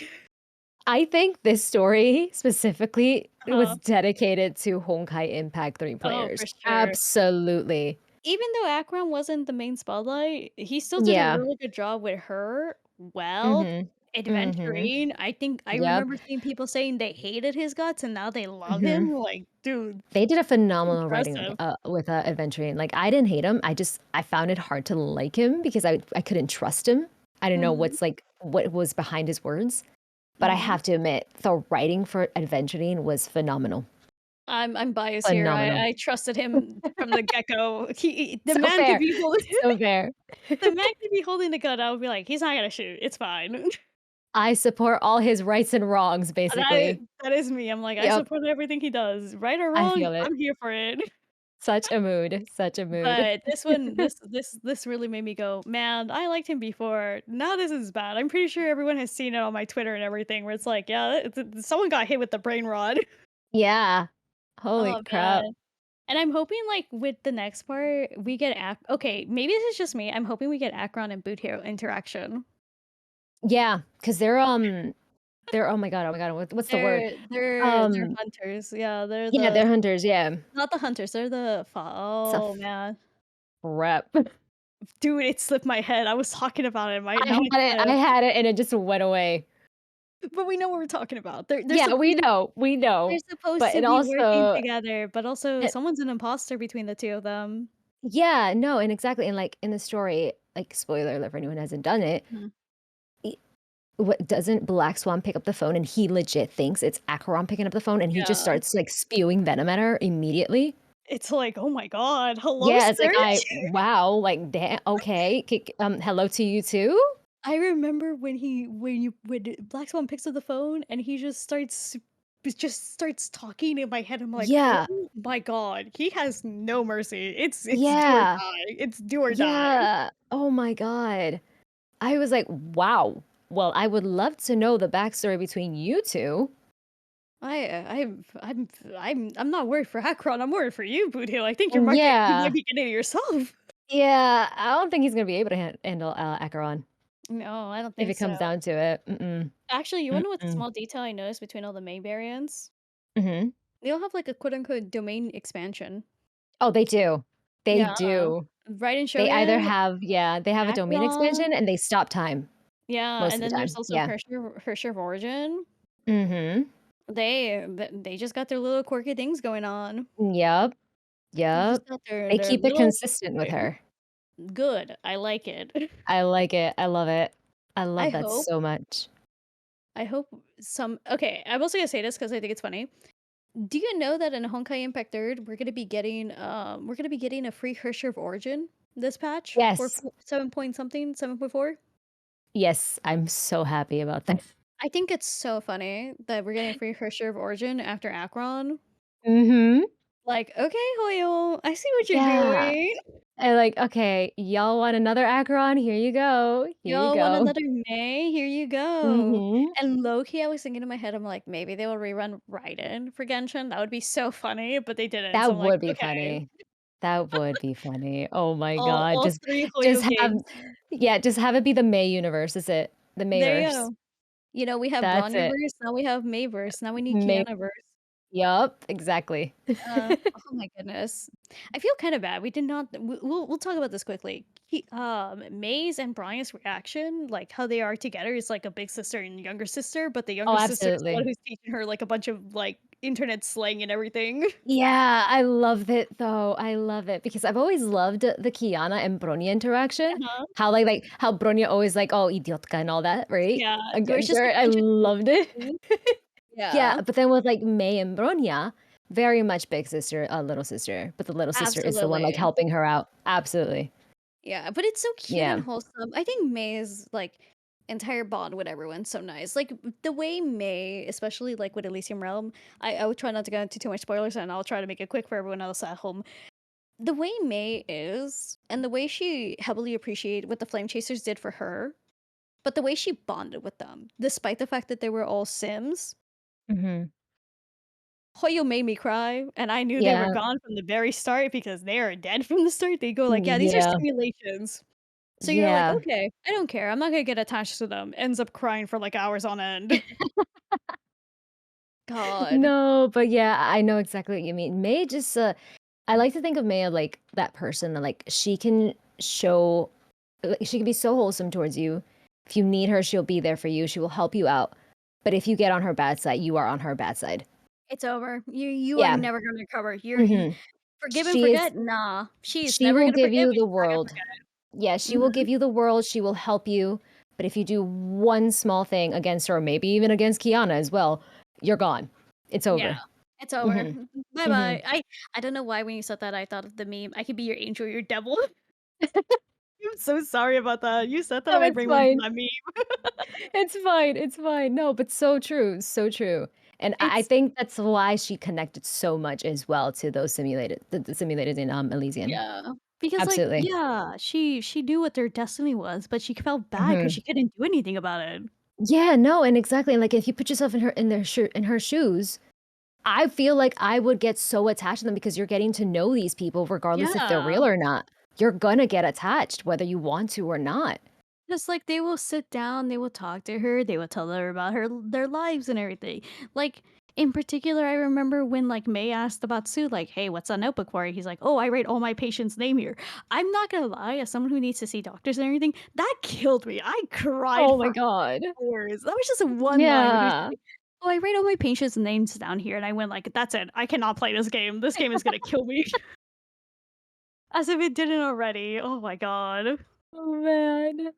I think this story specifically was Uh-huh. dedicated to Honkai Impact 3 Oh, players. for sure. Absolutely. Even though Acheron wasn't the main spotlight, he still did a Yeah. really good job with her. Well, Mhm. Mhm. Aventurine, I think I Yep. remember seeing people saying they hated his guts and now they love Mhm. him, like, dude, They did a phenomenal writing, impressive. with, Aventurine. Like, I didn't hate him, I found it hard to like him because I couldn't trust him. I didn't know Mhm, what was behind his words, but I mhm. have to admit, the writing for Aventurine was phenomenal. I'm biased here, Phenomenal. I trusted him from the get-go. The So man could fair. be holding So fair. the man could be holding the gun, I would be like, "He's not gonna shoot, it's fine." I support all his rights and wrongs, That basically. that is me, I'm like, "I Yep, support everything he does, right or I wrong, feel it. I'm here for it." Such a mood, such a mood. But this one, this really made me go, "Man, I liked him before. Now this is bad." I'm pretty sure everyone has seen it on my Twitter and everything where it's like, "Yeah, someone got hit with the brain rod." Yeah. Holy Oh, crap. man. And I'm hoping, like, with the next part, we get okay, maybe this is just me. I'm hoping we get Acheron and Boot Hero interaction. Yeah, because they're oh my god, what's the word? They're Um, hunters. Yeah, they're yeah, the they're hunters, yeah. not the hunters, they're the It's a oh, man. rep. Dude, it slipped my head. I was talking about it, my now it I slipped. had it, and it just went away. But we know what we're talking about. Yeah, we They're know, supposed but to it be working also together, but also it someone's an imposter between the 2 of them. yeah, no, and exactly, and, like, in the story, like, spoiler alert for anyone who hasn't done it, Mhm. e what doesn't Black Swan pick up the phone, and he legit thinks it's Acheron picking up the phone, and he just Yeah. starts, like, spewing venom at her immediately? It's like, "Oh my god, hello, Yeah, it's like, sir?" I wow, like, okay, hello to you too? I remember when Black Swan picks up the phone and he just starts talking in my head, I'm like, Yeah, "Oh my god, he has no mercy. It's do or yeah, die. It's do or die." yeah, oh my god. I was like, "Wow, well, I would love to know the backstory between you 2." I'm not worried for Hakron, I'm worried for you, Boothill. I think you might Yeah, be getting it yourself. yeah, I don't think he's gonna be able to handle, Acheron No, I don't if think it so. comes down to it, mm-mm, Actually, you wanna know what the mm-mm. small detail I noticed between all the main variants? Mhm. They all have, like, a quote unquote "domain expansion." Oh, they do. They Yeah, do. Raiden They either Shogun, have yeah, they have a domain Acheron, expansion and they stop time yeah, most and of the then there's time, also yeah. Herrscher of Origin. Mhm. They just got their little quirky things going on. Yep, They just yep. got They their keep it little consistent with thing. her. Good, I like it. I like it, I love it. I I love that hope so much. I hope some okay, I'm also gonna say this because I think it's funny. Do you know that in Honkai Impact 3rd, we're gonna be getting a free Herrscher of Origin this patch? Yes. 7 point something, 7.4? Yes, I'm so happy about that. I think it's so funny that we're getting a free Herrscher of Origin after Acheron. Mhm. Like, "Okay, Hoyo, I see what you're Yeah. doing. And like, "Okay, y'all want another Acheron? Here you go. Here you Y'all want go." another May? Here you go." Mhm. And low-key, I was thinking in my head, I'm like, "Maybe they will rerun Raiden for Genshin, that would be so funny," but they didn't, so That I'm like, would be "Okay." funny. That would be funny. Oh my god. All 3 Hoyo Just have games. yeah, just have it be the May universe, is it. The There you Mayverse. go. You know, we have That's it. Bronyaverse, now we have Mayverse, now we need May Kianaverse. yup, exactly. Oh my goodness. I feel kinda bad, we did not we'll talk about this quickly. May's and Brian's reaction, like, how they are together is like a big sister and younger sister, but the Oh, younger sister is the one absolutely. who's teaching her, like, a bunch of, like, internet slang and everything. Yeah, I love it though. I love it because I've always loved the Kiana and Bronya interaction. Uh-huh. How like how Bronya always like, oh, idiotka and all that, right? Yeah, where it's Against just her. like a I bunch of loved it. Yeah, yeah, but then with like Mei and Bronya, very much big sister, little sister. But the little sister is the one like Absolutely. helping her out. Absolutely. Yeah, but it's so cute Yeah. and wholesome. I think May's like entire bond with everyone's so nice. Like the way May, especially like with Elysium Realm, I would try not to go into too much spoilers and I'll try to make it quick for everyone else at home. The way May is and the way she heavily appreciated what the Flame Chasers did for her, but the way she bonded with them, despite the fact that they were all Sims, Hmm. Hoyo made me cry, and I knew they were Yeah. gone from the very start because they are dead from the start. They go like, "Yeah, these are Yeah. simulations." So you're like, Yeah. "Okay, I don't care. I'm not gonna get attached to them." Ends up crying for like hours on end. God. No, but yeah, I know exactly what you mean. May just I like to think of Maya like that person that like she can show like, she can be so wholesome towards you. If you need her, she'll be there for you. She will help you out. But if you get on her bad side, you are on her bad side. It's over. You are Yeah. never gonna recover. You Hmm. forgive and She is forget? Nah. She's she never will gonna give forgive you and the she's not world. Yeah, she gonna will forget. give you the world. She will help you. But if you do one small thing against her, maybe even against Kiana as well, you're gone. It's Yeah. over. It's over. Hmm. Hmm. Bye-bye. I don't know why when you said that I thought of the meme, I could be your angel, your devil. I'm so sorry about that. You said that No, and my it's brain went to fine. that meme. It's fine, it's fine. No, but so true, so true. And I It's think that's why she connected so much as well to those the simulated in Elysian. yeah. Because like, Absolutely. yeah, she knew what their destiny was, but she felt bad because Mhm. she couldn't do anything about it. Yeah, no, and exactly. And like if you put yourself in her shoes, I feel like I would get so attached to them because you're getting to know these people regardless if they're Yeah. real or not. You're gonna get attached whether you want to or not. Just like they will sit down, they will talk to her, they will tell her about their lives and everything. Like in particular, I remember when like May asked about Sue, like, "Hey, what's that notebook for?" He's like, "Oh, I write all my patients' name here." I'm not gonna lie, as someone who needs to see doctors and everything, that killed me. I cried Oh my for god. hours. That was just a one line when he was Yeah. like, "Oh, I write all my patients' names down here," and I went like, "That's it. I cannot play this game. This game is gonna kill me." As if it didn't already. Oh my god. Oh man.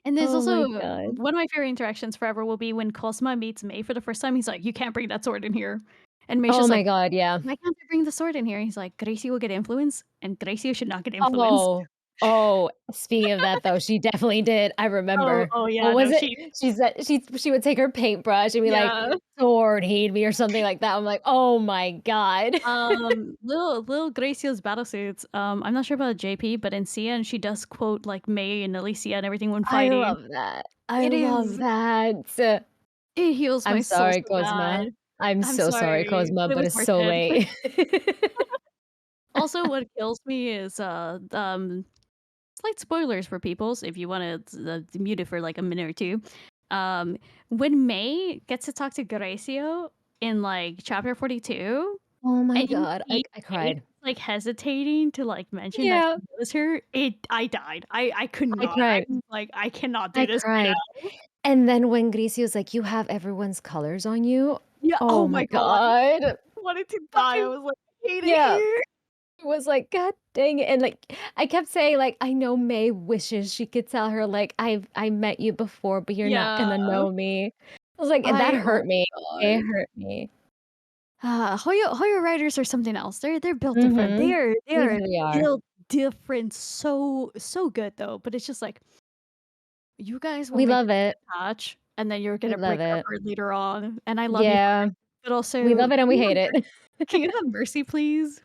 And there's Oh also my god. one of my favorite interactions forever will be when Cosma meets May for the first time. He's like, "You can't bring that sword in here." And May's Oh just my like, god, yeah. "Why can't I bring the sword in here?" He's like, "Gracie will get influence, and Gracie should not get influence." Oh, oh, speaking of that though, she definitely did. I remember. Oh, What yeah, was no, it? she She said she would take her paintbrush and be like, yeah. "Sword heed me," or something like that. I'm like, "Oh my god." Little Gracio's battle suits. I'm not sure about JP, but in CN she does quote like May and Alicia and everything when I fighting. love that. I It love is that. it heals I'm my soul sorry, so bad. Cosma. I'm I'm so sorry, sorry, Cosma, but it but was it's worth so it. late. Also, what kills me is slight spoilers for people, so if you wanna mute it for, like, a minute or 2. Um, when May gets to talk to Gracio in, like, chapter 42, Oh my and you god, see I May, cried. like, hesitating to, like, mention that Yeah, she knows her, I died. I could I not. I cried. was like, "I cannot do I this right cried. now." And then when Gracie like, "You have everyone's colors on you." Yeah, Oh oh my my god. god. I wanted to die. I Fucking was like, "I hate it yeah. here." It was like, "God dang it," and, like, I kept saying, like, "I know May wishes she could tell her, like, I met you before, but you're not Yeah. gonna know me." I was like and that Oh hurt me. my It god. hurt me. Hoyo writers are something else. They're built different. Mhm. They They are really are. built different. So good though. But it's just like you guys will We make love her it. attach, and then you're We gonna love break her it. heart later on. And I love you for Yeah. it. But We also, love it and we hate it. can you have mercy, please?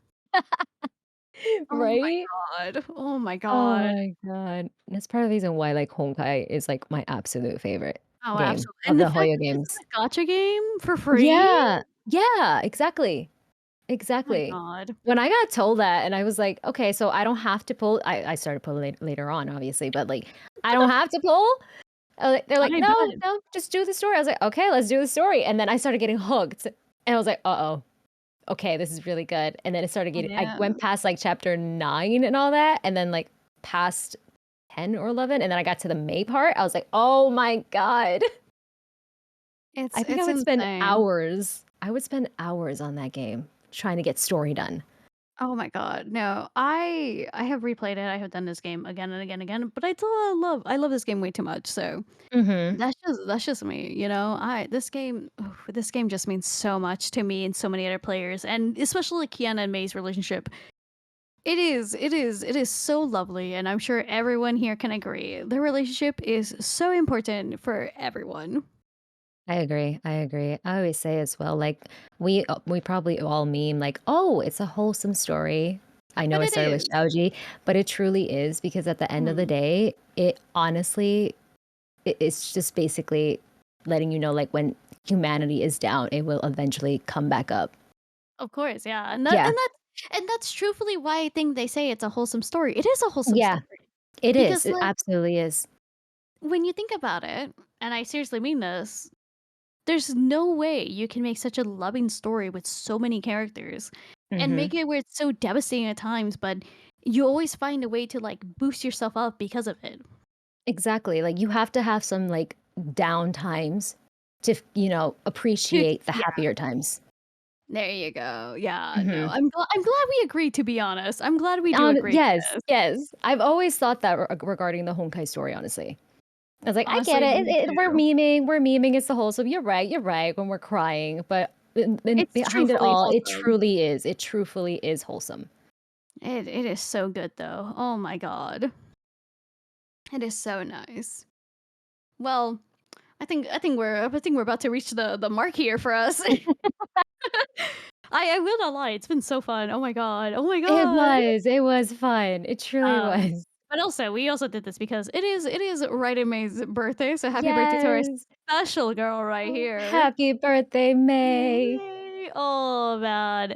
Oh Right? my god. Oh my Oh god. my god. That's part of the reason why, like, Honkai is, like, my absolute favorite Oh, game absolutely. of And the the fact HoYo that this games. is a gotcha game for free? Yeah. Yeah, exactly. Oh my Exactly. god. When I got told that and I was like, "Okay, so I don't have to pull." I started pulling later on, obviously, but, like, "I don't have to pull?" They're like, I "No, bet. no, just do the story." I was like, "Okay, let's do the story." And then I started getting hooked, and I was like, "Uh-oh, okay, this is really good." And then it started getting I Yeah. went past, like, chapter 9 and all that, and then, like, past 10 or 11, and then I got to the May part. I was like, "Oh my god." I think I It's would spend insane. hours I would spend hours on that game trying to get story done. Oh my god, no. I have replayed it. I have done this game again and again and again, but I love this game way too much. So Mhm. that's just me, you know. I this game oof, this game just means so much to me and so many other players, and especially Kiana and Mei's relationship. It is so lovely, and I'm sure everyone here can agree. The relationship is so important for everyone. I agree, I agree. I always say as well, like, we probably all meme like, "Oh, it's a wholesome story." I know But it it started with is. Shaoji, but it truly is because at the end of the Mhm. day, it honestly it's just basically letting you know, like, when humanity is down, it will eventually come back up. Of course, yeah. And that Yeah, and that's truthfully why I think they say it's a wholesome story. It is a wholesome yeah, story. it is, Because it like absolutely is. when you think about it, and I seriously mean this, there's no way you can make such a loving story with so many characters and Mhm. make it where it's so devastating at times, but you always find a way to like boost yourself up because of it. Exactly, like, you have to have some, like, down times to To appreciate the yeah, happier times. there you go. Yeah, no. Mhm. I'm glad we agree, to be honest. I'm glad we do agree with Yes, this. yes. I've always thought that regarding the Honkai story, honestly. I was like, "I get Honestly, it. me too. We're memeing, it's the wholesome. You're right, when we're crying, but in It's behind it truthfully all, wholesome. it truthfully is wholesome." It is so good though. Oh my god. It is so nice. Well, I think we're about to reach the mark here for us. I will not lie, it's been so fun. Oh my god. Oh my god. It was fun, it truly Um, was. but also we also did this because it is Raiden Mei's birthday, so happy birthday to our Yes. special girl right Oh, here. happy birthday, May. Yay! Oh man,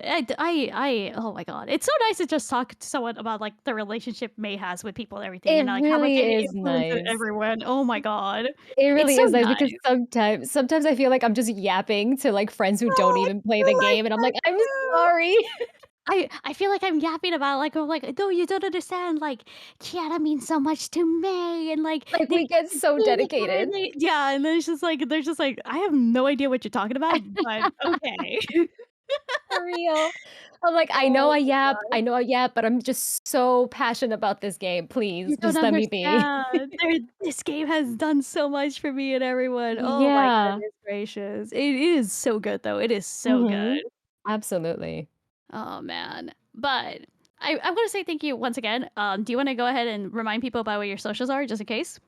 oh my god, it's so nice to just talk to someone about like the relationship May has with people and everything, It and like how much really it is influences nice. everyone. Oh my god, It it's really so is nice because nice. sometimes I feel like I'm just yapping to, like, friends who don't Oh, I even play the feel like game, and I'm that like, "I'm too. sorry." I feel like I'm yapping about like, oh, like, no, you don't understand. Like, Kiana means so much to May, and like Like, they we get so be together. dedicated. Yeah, and then it's just like they're just like, I have no idea what you're talking about, but okay. For real. I'm like, Oh my I god. know I yap, but I'm just so passionate about this game. Please, You don't just let me be." understand. This game has done so much for me and everyone. Oh my Yeah. goodness gracious. It is so good though. It is so Mhm. good. Absolutely. Oh man. But I'm gonna say thank you once again. Do you wanna go ahead and remind people about what your socials are just in case?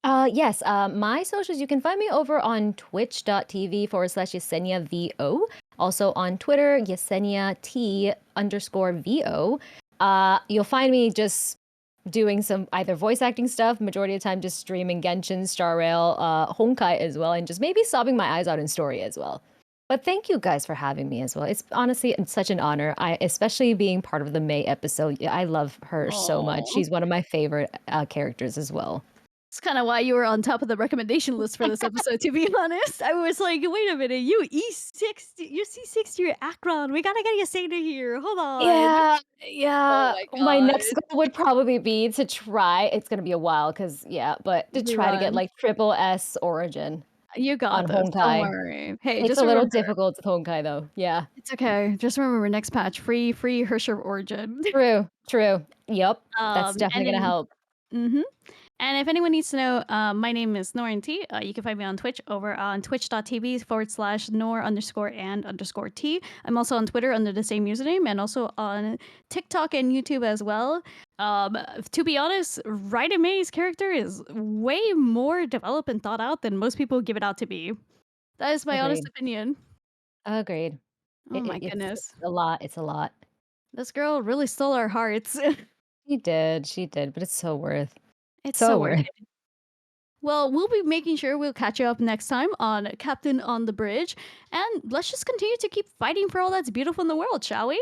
Yes, my socials, you can find me over on twitch.tv/Yesenia VO. Also on Twitter, Yesenia T_VO. You'll find me just doing some either voice acting stuff, majority of the time just streaming Genshin, Star Rail, Honkai as well, and just maybe sobbing my eyes out in story as well. But thank you guys for having me as well. It's honestly such an honor. Especially being part of the May episode. Yeah, I love her so much. Oh. She's one of my favorite characters as well. It's kinda why you were on top of the recommendation list for this episode, to be honest. I was like, "Wait a minute, you E60 you C60 you're Acheron. We gotta get Yesenia here. Hold on." Yeah, Oh yeah. my My next god. goal would probably be to try it's gonna be a while, cause yeah, but to try to get, Rerun. like, triple S origin You got on this, don't Honkai. worry. Hey, It's just a little remember, difficult with Honkai, though. Yeah. it's okay. Just remember next patch, free Hersher Origin. True, true. Yep. That's And definitely gonna then help. mhm. And if anyone needs to know, my name is Nohr Tea. You can find me on Twitch over on twitch.tv/Nohr_and_T. I'm also on Twitter under the same username and also on TikTok and YouTube as well. To be honest, Raiden Mei's character is way more developed and thought out than most people give it out to be. That is my honest Agreed. opinion. Agreed. Oh my It's goodness. a lot, it's a lot. This girl really stole our hearts. She did, but it's It's so so worth worth. it. Well, we'll be making sure we'll catch you up next time on Captain on the Bridge, and let's just continue to keep fighting for all that's beautiful in the world, shall we?